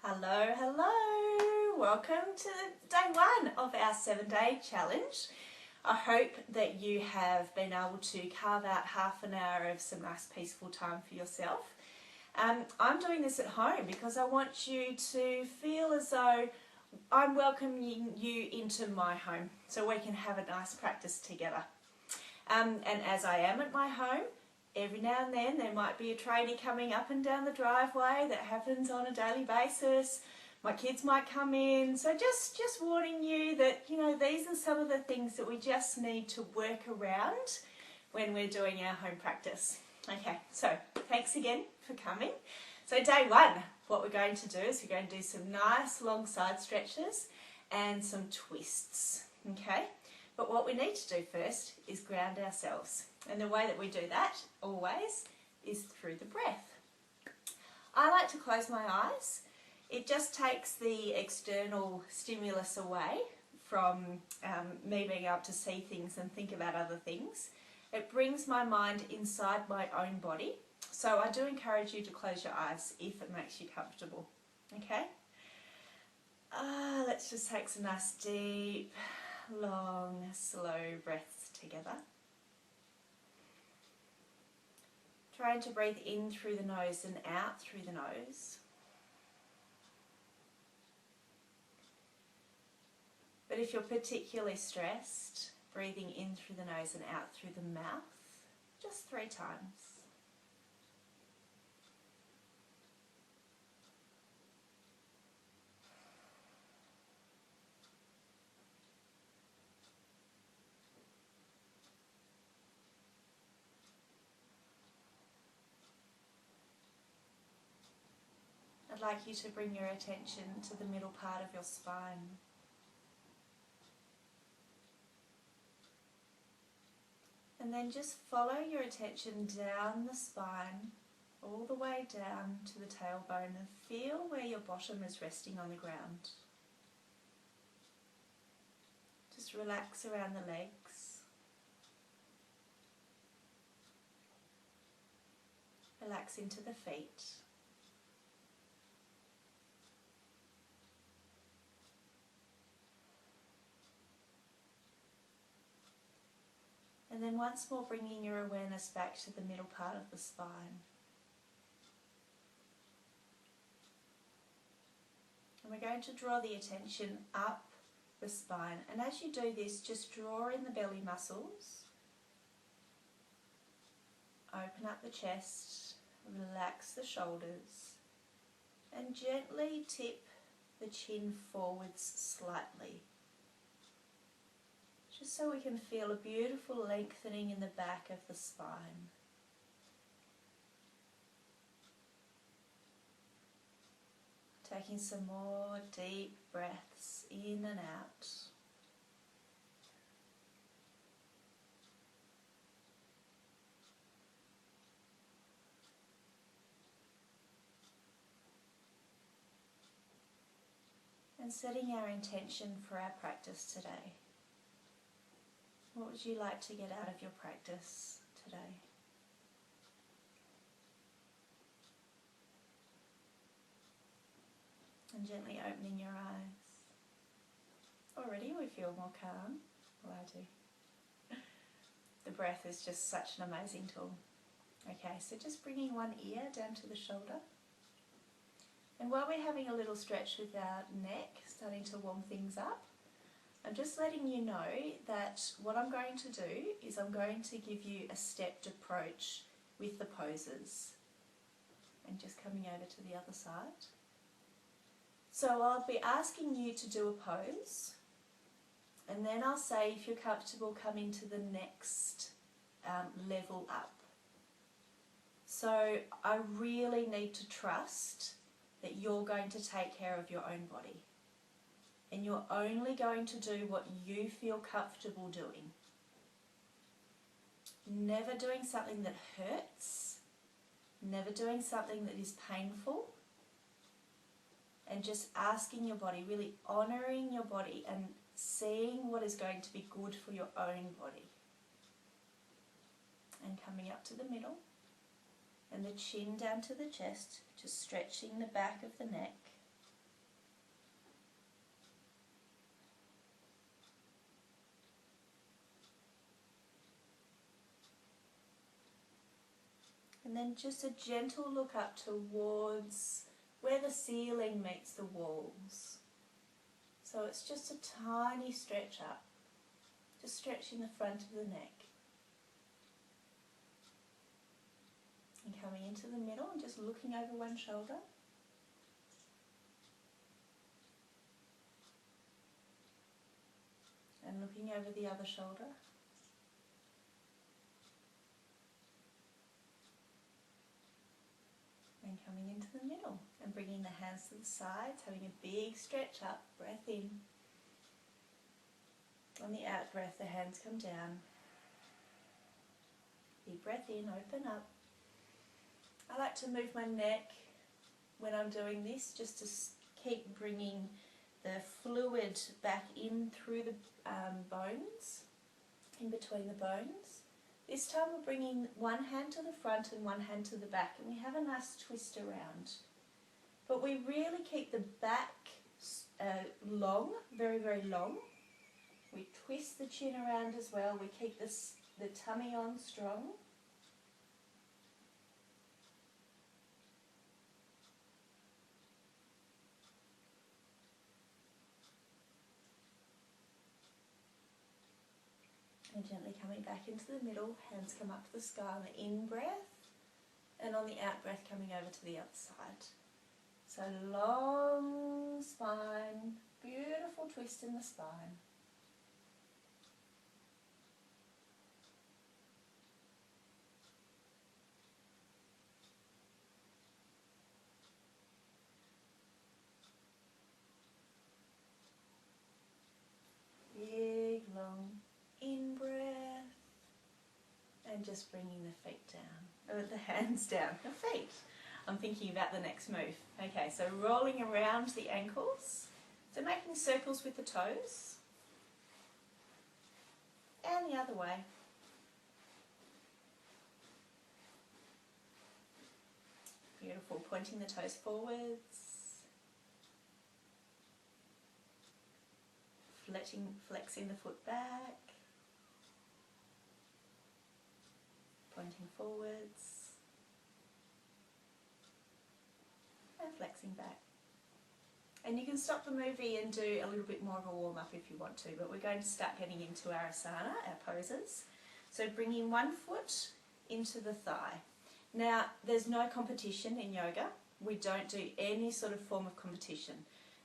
Hello, hello! Welcome to day one of our 7-day challenge. I hope that you have been able to carve out half an hour of some nice peaceful time for yourself. I'm doing this at home because I want you to feel as though I'm welcoming you into my home so we can have a nice practice together. And as I am at my home, every now and then there might be a tradie coming up and down the driveway. That happens on a daily basis. My kids might come in. So just warning you that, these are some of the things that we just need to work around when we're doing our home practice. Okay, so thanks again for coming. So day one, what we're going to do is we're going to do some nice long side stretches and some twists, okay? But what we need to do first is ground ourselves. And the way that we do that, always, is through the breath. I like to close my eyes. It just takes the external stimulus away from me being able to see things and think about other things. It brings my mind inside my own body. So I do encourage you to close your eyes if it makes you comfortable. Okay? Let's just take some nice deep, long, slow breaths together. Trying to breathe in through the nose and out through the nose. But if you're particularly stressed, breathing in through the nose and out through the mouth, just 3 times. I'd like you to bring your attention to the middle part of your spine. And then just follow your attention down the spine, all the way down to the tailbone, and feel where your bottom is resting on the ground. Just relax around the legs. Relax into the feet. And then once more bringing your awareness back to the middle part of the spine. And we're going to draw the attention up the spine. And as you do this, just draw in the belly muscles. Open up the chest, relax the shoulders, and gently tip the chin forwards slightly. Just so we can feel a beautiful lengthening in the back of the spine. Taking some more deep breaths in and out. And setting our intention for our practice today. What would you like to get out of your practice today? And gently opening your eyes. Already we feel more calm. Well, I do. The breath is just such an amazing tool. Okay, so just bringing one ear down to the shoulder. And while we're having a little stretch with our neck, starting to warm things up, I'm just letting you know that what I'm going to do is I'm going to give you a stepped approach with the poses. And just coming over to the other side. So I'll be asking you to do a pose, and then I'll say if you're comfortable, come into the next level up. So I really need to trust that you're going to take care of your own body. And you're only going to do what you feel comfortable doing. Never doing something that hurts, never doing something that is painful, and just asking your body, really honouring your body and seeing what is going to be good for your own body. And coming up to the middle, and the chin down to the chest, just stretching the back of the neck. And then just a gentle look up towards where the ceiling meets the walls. So it's just a tiny stretch up, just stretching the front of the neck. And coming into the middle and just looking over one shoulder. And looking over the other shoulder. And coming into the middle and bringing the hands to the sides, having a big stretch up, breath in. On the out breath, the hands come down. Big breath in, open up. I like to move my neck when I'm doing this, just to keep bringing the fluid back in through the bones, in between the bones. This time we're bringing one hand to the front and one hand to the back, and we have a nice twist around. But we really keep the back long, very, very long. We twist the chin around as well. We keep the tummy on strong. And gently coming back into the middle, hands come up to the sky on the in-breath, and on the out-breath coming over to the other side. So long spine, beautiful twist in the spine. Big, long in-breath, and just bringing the feet down, or the hands down, the feet. I'm thinking about the next move. Okay, so rolling around the ankles, so making circles with the toes, and the other way. Beautiful, pointing the toes forwards, flexing the foot back, pointing forwards, and flexing back. And you can stop the movie and do a little bit more of a warm-up if you want to, but we're going to start getting into our asana, our poses. So bringing one foot into the thigh. Now, there's no competition in yoga. We don't do any sort of form of competition.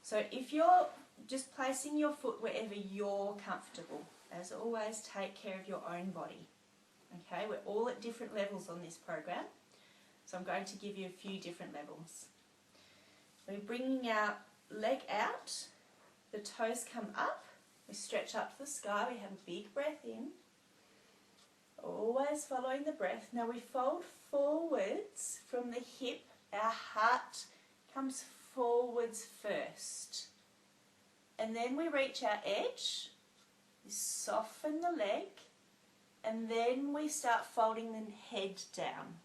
So if you're just placing your foot wherever you're comfortable, as always, take care of your own body. Okay, we're all at different levels on this program, so I'm going to give you a few different levels. We're bringing our leg out, the toes come up, we stretch up to the sky, we have a big breath in, always following the breath. Now we fold forwards from the hip, our heart comes forwards first. And then we reach our edge, we soften the leg, and then we start folding the head down.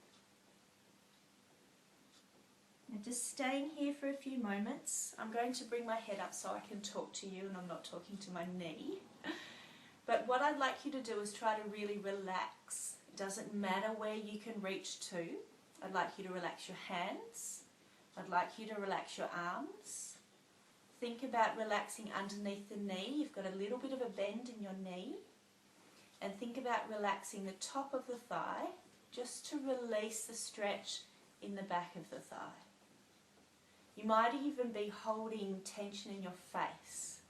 Now just staying here for a few moments. I'm going to bring my head up so I can talk to you and I'm not talking to my knee. But what I'd like you to do is try to really relax. It doesn't matter where you can reach to. I'd like you to relax your hands. I'd like you to relax your arms. Think about relaxing underneath the knee. You've got a little bit of a bend in your knee. And think about relaxing the top of the thigh just to release the stretch in the back of the thigh. You might even be holding tension in your face.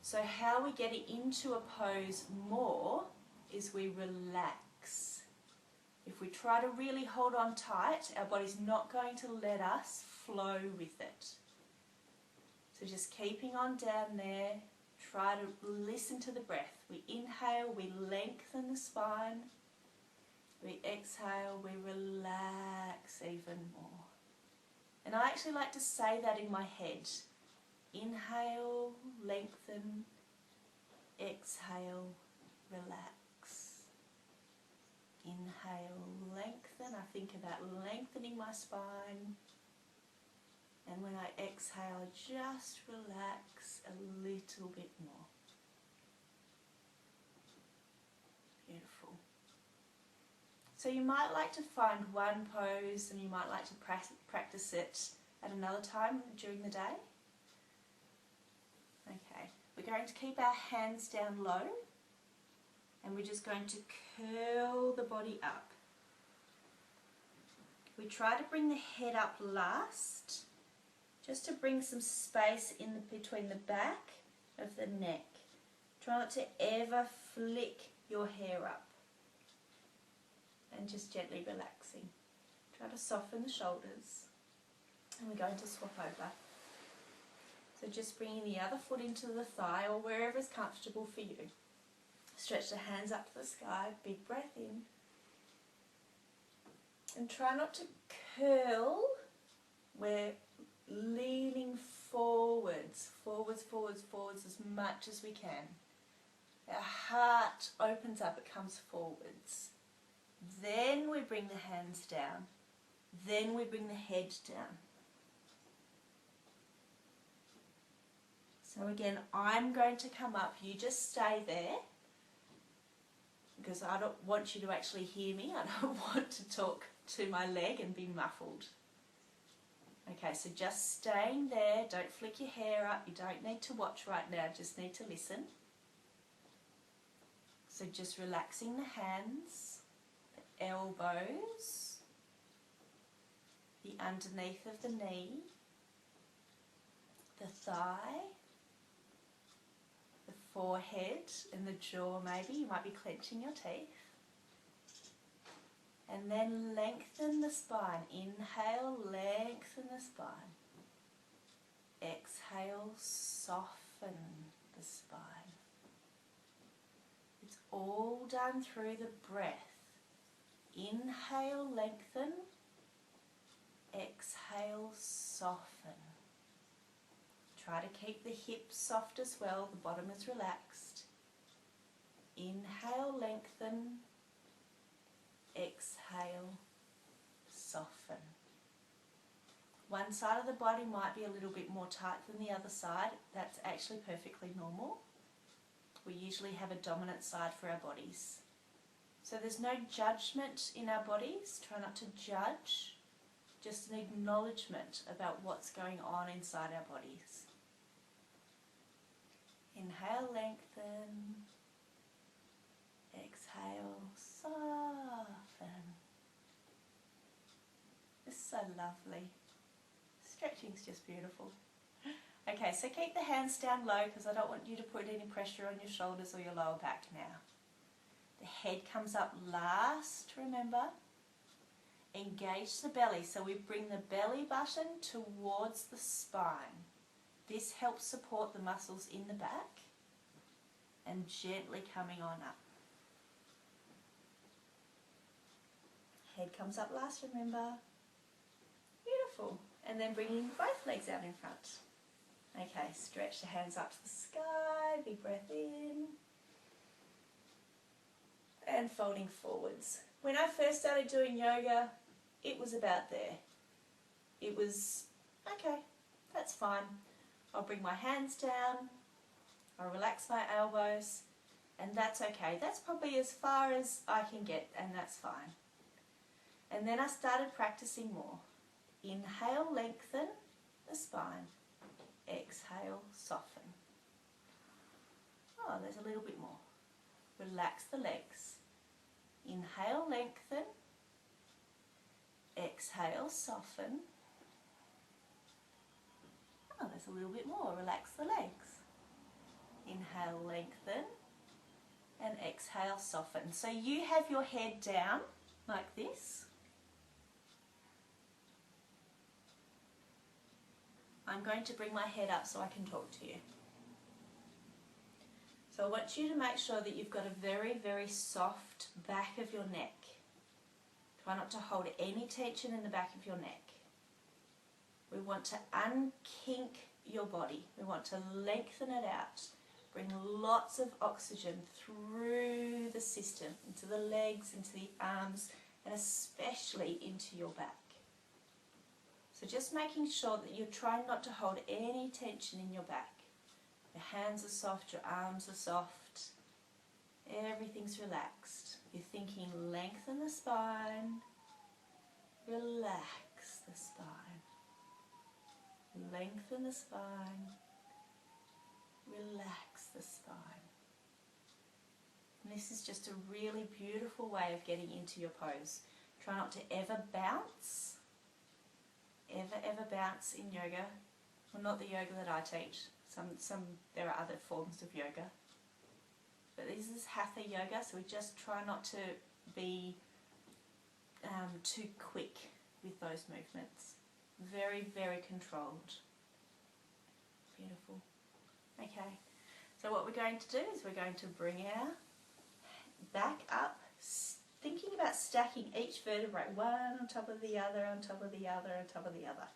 So how we get it into a pose more is we relax. If we try to really hold on tight, our body's not going to let us flow with it. So just keeping on down there, try to listen to the breath. We inhale, we lengthen the spine. We exhale, we relax even more. And I actually like to say that in my head. Inhale, lengthen, exhale, relax. Inhale, lengthen. I think about lengthening my spine. And when I exhale, just relax a little bit more. Beautiful. So you might like to find one pose and you might like to practice it at another time during the day. Okay, we're going to keep our hands down low and we're just going to curl the body up. We try to bring the head up last, just to bring some space between the back of the neck. Try not to ever flick your hair up. And just gently relaxing. Try to soften the shoulders. And we're going to swap over. So just bringing the other foot into the thigh or wherever is comfortable for you. Stretch the hands up to the sky, big breath in. And try not to curl. We're leaning forwards, forwards, forwards, forwards as much as we can. Our heart opens up, it comes forwards. Then we bring the hands down. Then we bring the head down. So again, I'm going to come up. You just stay there because I don't want you to actually hear me. I don't want to talk to my leg and be muffled. Okay, so just staying there. Don't flick your hair up. You don't need to watch right now. Just need to listen. So just relaxing the hands, the elbows, the underneath of the knee, the thigh, the forehead and the jaw maybe. You might be clenching your teeth. And then lengthen the spine. Inhale, lengthen the spine. Exhale, soften the spine. It's all done through the breath. Inhale, lengthen. Exhale, soften. Try to keep the hips soft as well. The bottom is relaxed. Inhale, lengthen. Exhale, soften. One side of the body might be a little bit more tight than the other side. That's actually perfectly normal. We usually have a dominant side for our bodies. So there's no judgment in our bodies. Try not to judge. Just an acknowledgement about what's going on inside our bodies. Inhale, lengthen. Exhale, soften. It's so lovely. Stretching's just beautiful. Okay, so keep the hands down low because I don't want you to put any pressure on your shoulders or your lower back now. The head comes up last, remember. Engage the belly, so we bring the belly button towards the spine. This helps support the muscles in the back and gently coming on up. Head comes up last, remember. Beautiful. And then bringing both legs out in front. Okay, stretch the hands up to the sky, big breath in. And folding forwards. When I first started doing yoga, it was about there. It was, okay, that's fine. I'll bring my hands down, I'll relax my elbows, and that's okay. That's probably as far as I can get, and that's fine. And then I started practicing more. Inhale, lengthen the spine. Exhale, soften. Oh, there's a little bit more. Relax the legs. Inhale, lengthen. Exhale, soften. Oh, there's a little bit more. Relax the legs. Inhale, lengthen. And exhale, soften. So you have your head down like this. I'm going to bring my head up so I can talk to you. So I want you to make sure that you've got a very, very soft back of your neck. Try not to hold any tension in the back of your neck. We want to unkink your body. We want to lengthen it out. Bring lots of oxygen through the system, into the legs, into the arms, and especially into your back. So just making sure that you're trying not to hold any tension in your back. Your hands are soft, your arms are soft, everything's relaxed. You're thinking lengthen the spine, relax the spine, lengthen the spine, relax the spine. And this is just a really beautiful way of getting into your pose. Try not to ever bounce, ever bounce in yoga. Well, not the yoga that I teach. There are other forms of yoga. But this is hatha yoga, so we just try not to be too quick with those movements. Very, very controlled. Beautiful. Okay, so what we're going to do is we're going to bring our back up, thinking about stacking each vertebrae, one on top of the other, on top of the other, on top of the other.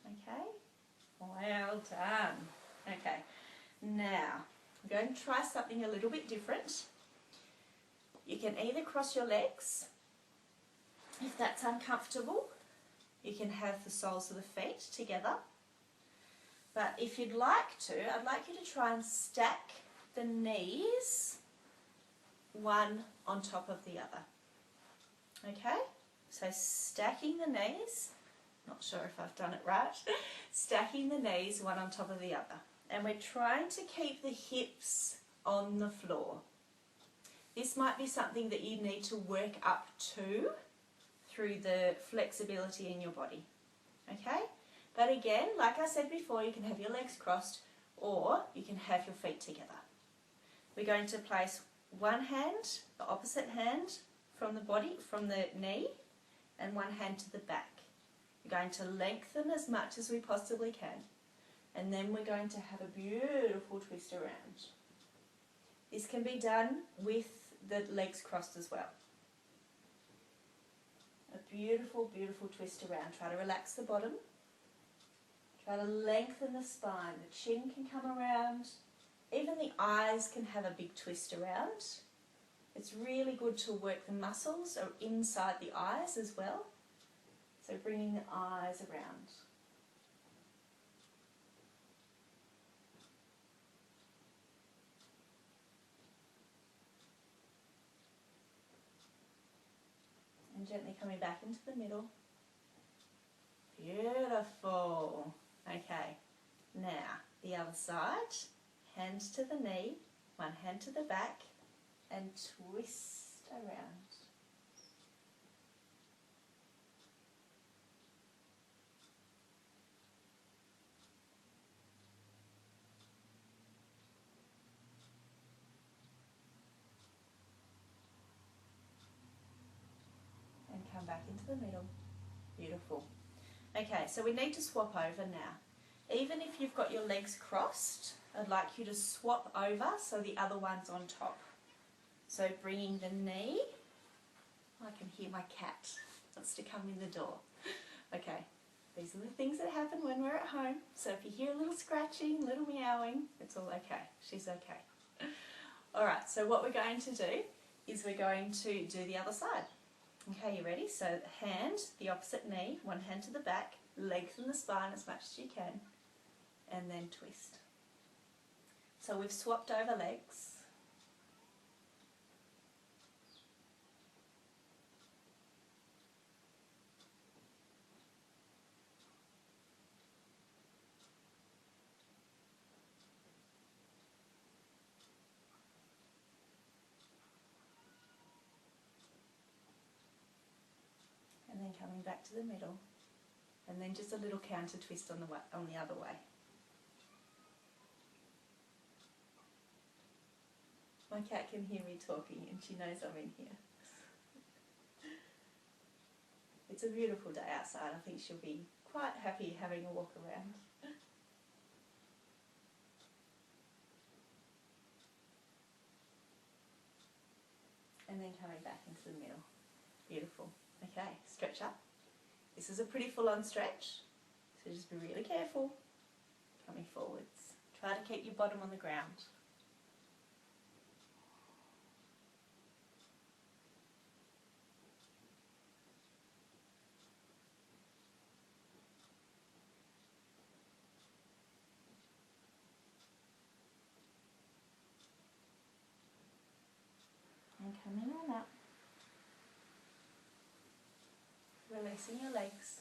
Okay, well done. Okay, now we're going to try something a little bit different. You can either cross your legs, if that's uncomfortable. You can have the soles of the feet together. But if you'd like to, I'd like you to try and stack the knees one on top of the other. Okay? So stacking the knees, not sure if I've done it right, stacking the knees one on top of the other. And we're trying to keep the hips on the floor. This might be something that you need to work up to through the flexibility in your body. Okay? But again, like I said before, you can have your legs crossed or you can have your feet together. We're going to place one hand, the opposite hand from the body, from the knee, and one hand to the back. We're going to lengthen as much as we possibly can. And then we're going to have a beautiful twist around. This can be done with the legs crossed as well. A beautiful, beautiful twist around. Try to relax the bottom. Try to lengthen the spine. The chin can come around. Even the eyes can have a big twist around. It's really good to work the muscles or inside the eyes as well. So bringing the eyes around. And gently coming back into the middle. Beautiful. Okay, now the other side. Hands to the knee, one hand to the back, and twist around. And come back into the middle. Beautiful. Okay, so we need to swap over now. Even if you've got your legs crossed, I'd like you to swap over so the other one's on top. So bringing the knee, I can hear my cat wants to come in the door. Okay, these are the things that happen when we're at home. So if you hear a little scratching, a little meowing, it's all okay. She's okay. Alright, so what we're going to do is we're going to do the other side. Okay, you ready? So hand, the opposite knee, one hand to the back, lengthen the spine as much as you can, and then twist. So we've swapped over legs. And then coming back to the middle. And then just a little counter twist on the other way. My cat can hear me talking and she knows I'm in here. It's a beautiful day outside. I think she'll be quite happy having a walk around. And then coming back into the middle. Beautiful. Okay, stretch up. This is a pretty full-on stretch, so just be really careful. Coming forwards. Try to keep your bottom on the ground. And coming on up. Releasing your legs.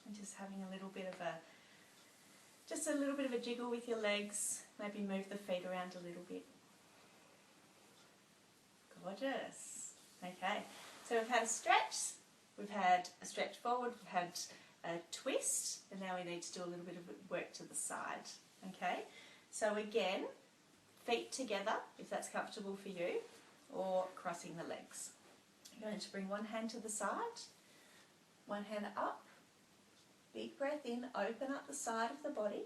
And just having a little bit of a jiggle with your legs. Maybe move the feet around a little bit. Gorgeous. Okay, so we've had a stretch, we've had a stretch forward, we've had a twist, and now we need to do a little bit of work to the side. Okay, so again, feet together if that's comfortable for you, or crossing the legs. You're going to bring one hand to the side, one hand up, big breath in, open up the side of the body.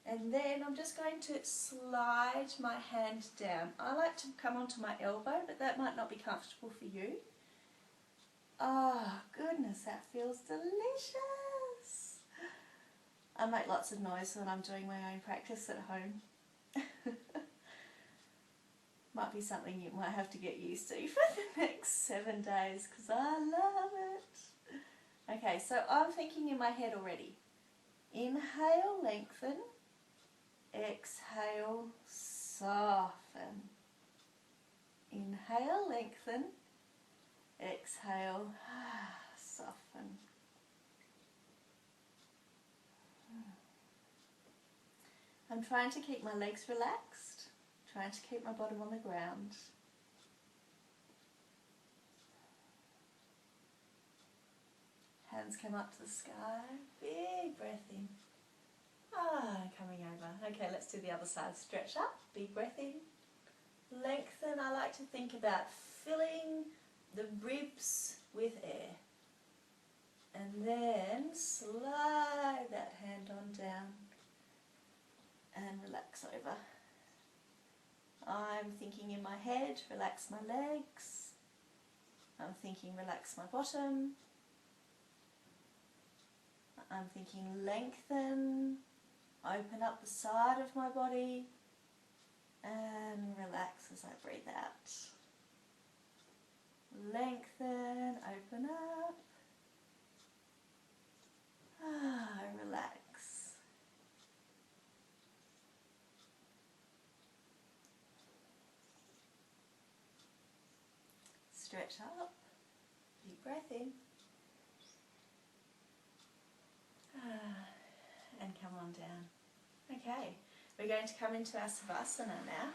And then I'm just going to slide my hand down. I like to come onto my elbow, but that might not be comfortable for you. Oh, goodness, that feels delicious. I make lots of noise when I'm doing my own practice at home. Might be something you might have to get used to for the next 7 days, because I love it. Okay, so I'm thinking in my head already. Inhale, lengthen. Exhale, soften. Inhale, lengthen. Exhale, soften. I'm trying to keep my legs relaxed, trying to keep my bottom on the ground. Hands come up to the sky, big breath in. Coming over. Okay, let's do the other side. Stretch up, big breath in. Lengthen. I like to think about filling the ribs with air. And then slide that hand on down and relax over. I'm thinking in my head, relax my legs. I'm thinking relax my bottom. I'm thinking lengthen. Open up the side of my body and relax as I breathe out. Lengthen, open up. Relax. Stretch up, deep breath in. And come on down. Okay, we're going to come into our Savasana now.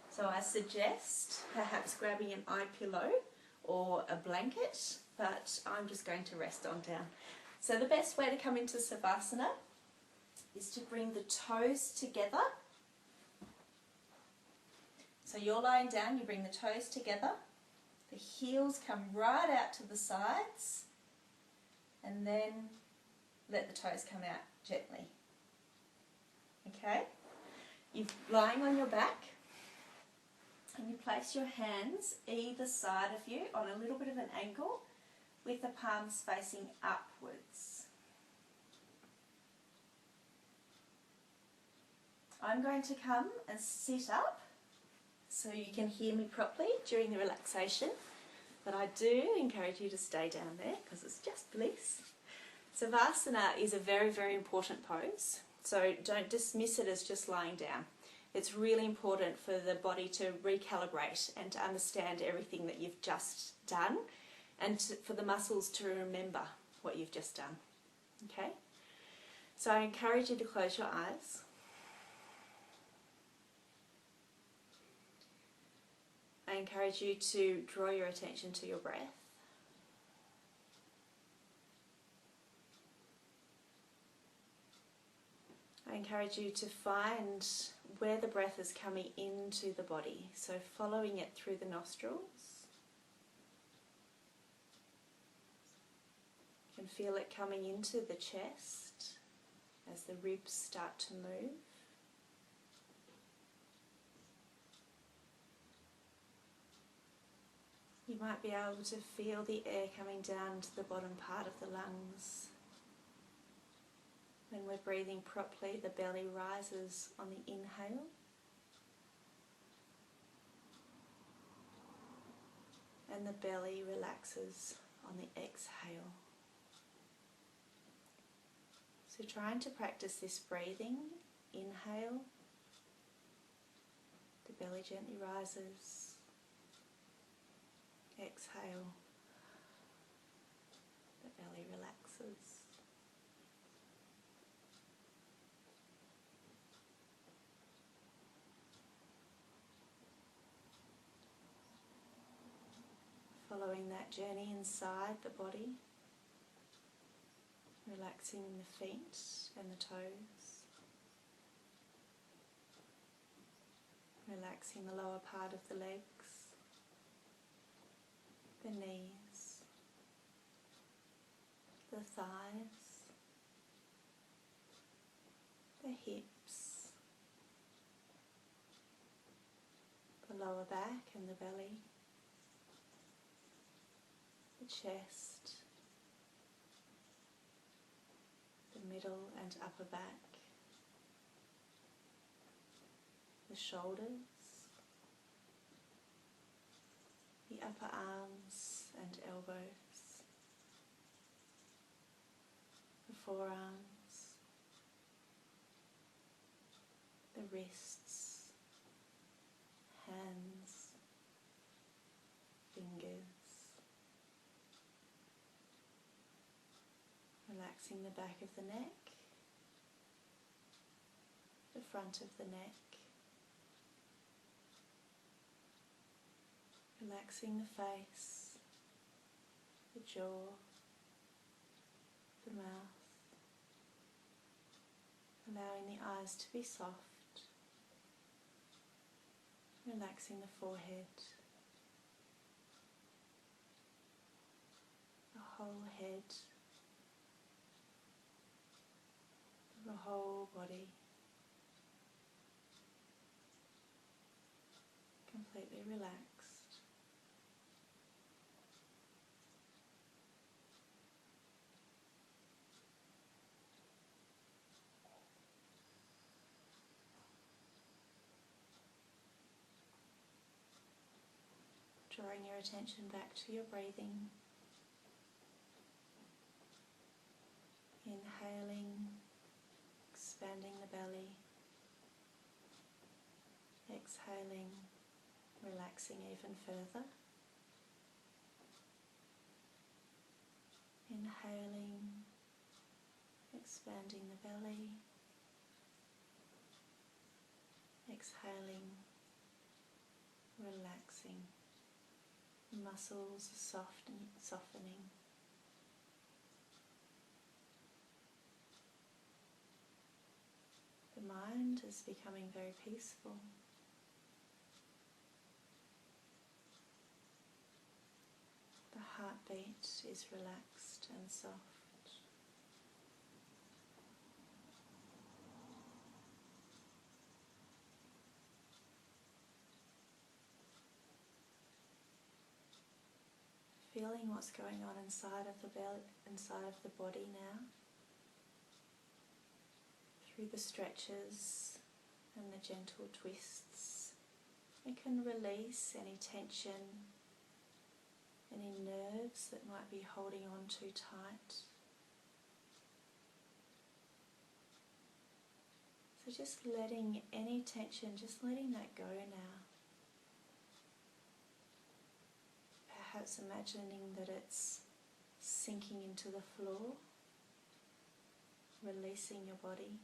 So I suggest perhaps grabbing an eye pillow or a blanket, but I'm just going to rest on down. So the best way to come into Savasana is to bring the toes together. So you're lying down, you bring the toes together, the heels come right out to the sides, and then let the toes come out gently. Okay? You're lying on your back, and you place your hands either side of you on a little bit of an angle with the palms facing upwards. I'm going to come and sit up so you can hear me properly during the relaxation, but I do encourage you to stay down there because it's just bliss. Savasana is a very, very important pose, so don't dismiss it as just lying down. It's really important for the body to recalibrate and to understand everything that you've just done, and for the muscles to remember what you've just done. Okay? So I encourage you to close your eyes. I encourage you to draw your attention to your breath. I encourage you to find where the breath is coming into the body, so following it through the nostrils. You can feel it coming into the chest as the ribs start to move. You might be able to feel the air coming down to the bottom part of the lungs. When we're breathing properly, the belly rises on the inhale. And the belly relaxes on the exhale. So trying to practice this breathing, inhale, The belly gently rises. Exhale. The belly relaxes. Following that journey inside the body, relaxing the feet and the toes, relaxing the lower part of the legs, the knees, the thighs, the hips, the lower back and the belly, the chest, the middle and upper back, the shoulders, the upper arms and elbows, the forearms, the wrists, hands, fingers, relaxing the back of the neck, the front of the neck, relaxing the face, the jaw, the mouth, allowing the eyes to be soft, relaxing the forehead, the whole head, the whole body, completely relaxed. Drawing your attention back to your breathing, inhaling, expanding the belly, exhaling, relaxing even further, inhaling, expanding the belly, exhaling, relaxing. The muscles are softening. The mind is becoming very peaceful. The heartbeat is relaxed and soft. Feeling what's going on inside of the belly, inside of the body now, through the stretches and the gentle twists. You can release any tension, any nerves that might be holding on too tight. So just letting any tension, just letting that go now. Perhaps imagining that it's sinking into the floor, releasing your body.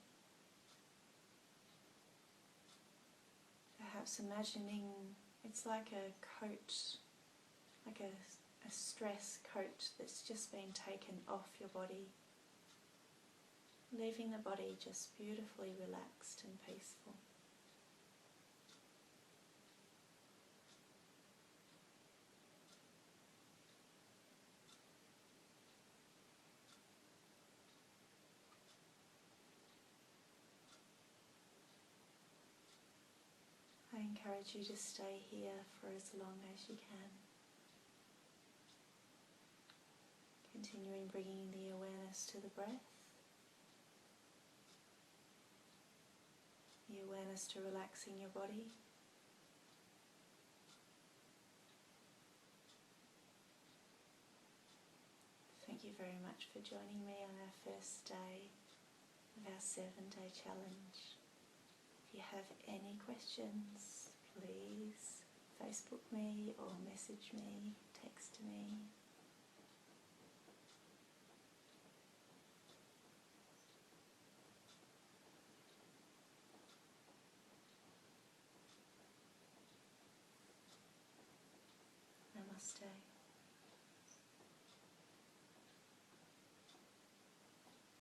Perhaps imagining it's like a coat, like a stress coat that's just been taken off your body, leaving the body just beautifully relaxed and peaceful. I encourage you to stay here for as long as you can. Continuing bringing the awareness to the breath, the awareness to relaxing your body. Thank you very much for joining me on our first day of our 7-day challenge. If you have any questions, please Facebook me or message me, text me. Namaste.